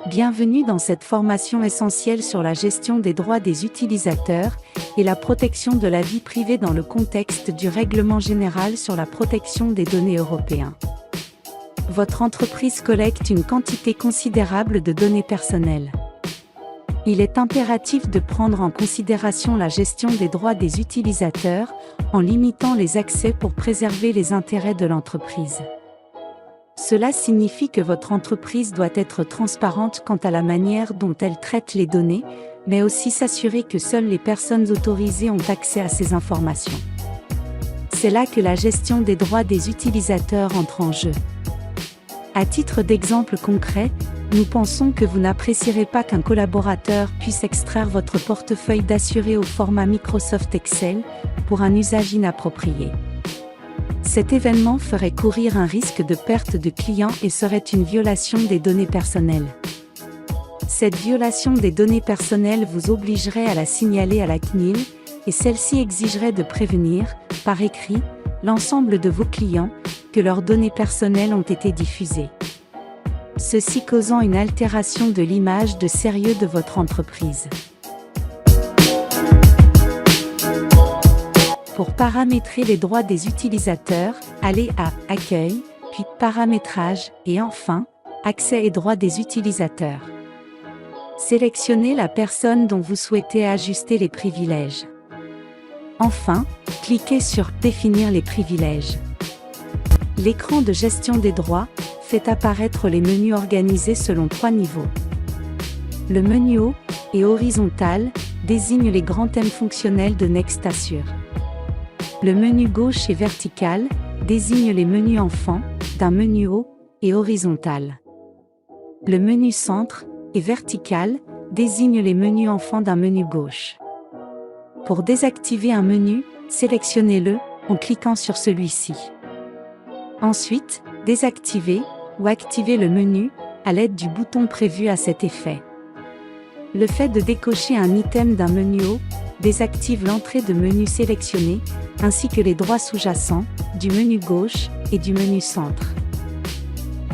Bienvenue dans cette formation essentielle sur la gestion des droits des utilisateurs et la protection de la vie privée dans le contexte du Règlement général sur la protection des données européen. Votre entreprise collecte une quantité considérable de données personnelles. Il est impératif de prendre en considération la gestion des droits des utilisateurs en limitant les accès pour préserver les intérêts de l'entreprise. Cela signifie que votre entreprise doit être transparente quant à la manière dont elle traite les données, mais aussi s'assurer que seules les personnes autorisées ont accès à ces informations. C'est là que la gestion des droits des utilisateurs entre en jeu. À titre d'exemple concret, nous pensons que vous n'apprécierez pas qu'un collaborateur puisse extraire votre portefeuille d'assuré au format Microsoft Excel pour un usage inapproprié. Cet événement ferait courir un risque de perte de clients et serait une violation des données personnelles. Cette violation des données personnelles vous obligerait à la signaler à la CNIL et celle-ci exigerait de prévenir, par écrit, l'ensemble de vos clients que leurs données personnelles ont été diffusées. Ceci causant une altération de l'image de sérieux de votre entreprise. Pour paramétrer les droits des utilisateurs, allez à « Accueil », puis « Paramétrage » et enfin « Accès et droits des utilisateurs ». Sélectionnez la personne dont vous souhaitez ajuster les privilèges. Enfin, cliquez sur « Définir les privilèges ». L'écran de gestion des droits fait apparaître les menus organisés selon 3 niveaux. Le menu haut et horizontal désigne les grands thèmes fonctionnels de NextAssure. Le menu gauche et vertical désigne les menus enfants d'un menu haut et horizontal. Le menu centre et vertical désigne les menus enfants d'un menu gauche. Pour désactiver un menu, sélectionnez-le en cliquant sur celui-ci. Ensuite, désactivez ou activez le menu à l'aide du bouton prévu à cet effet. Le fait de décocher un item d'un menu haut désactive l'entrée de menus sélectionnés ainsi que les droits sous-jacents du menu gauche et du menu centre.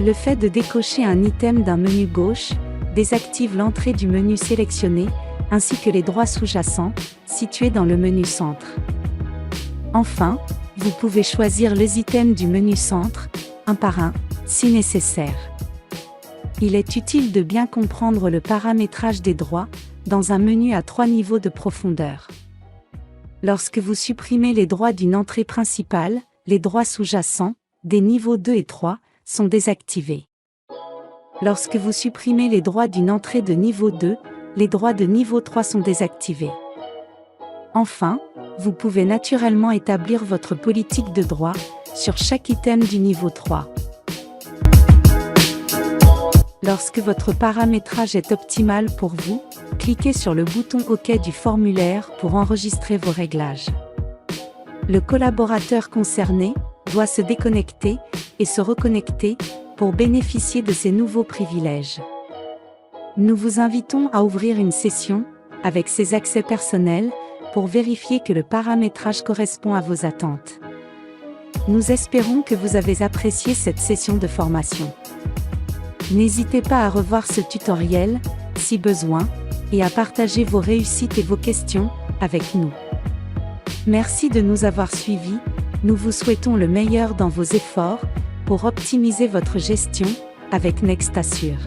Le fait de décocher un item d'un menu gauche désactive l'entrée du menu sélectionné ainsi que les droits sous-jacents situés dans le menu centre. Enfin, vous pouvez choisir les items du menu centre, un par un, si nécessaire. Il est utile de bien comprendre le paramétrage des droits dans un menu à 3 niveaux de profondeur. Lorsque vous supprimez les droits d'une entrée principale, les droits sous-jacents, des niveaux 2 et 3, sont désactivés. Lorsque vous supprimez les droits d'une entrée de niveau 2, les droits de niveau 3 sont désactivés. Enfin, vous pouvez naturellement établir votre politique de droit sur chaque item du niveau 3. Lorsque votre paramétrage est optimal pour vous, cliquez sur le bouton OK du formulaire pour enregistrer vos réglages. Le collaborateur concerné doit se déconnecter et se reconnecter pour bénéficier de ces nouveaux privilèges. Nous vous invitons à ouvrir une session avec ces accès personnels pour vérifier que le paramétrage correspond à vos attentes. Nous espérons que vous avez apprécié cette session de formation. N'hésitez pas à revoir ce tutoriel, si besoin, et à partager vos réussites et vos questions avec nous. Merci de nous avoir suivis, nous vous souhaitons le meilleur dans vos efforts pour optimiser votre gestion avec NextAssure.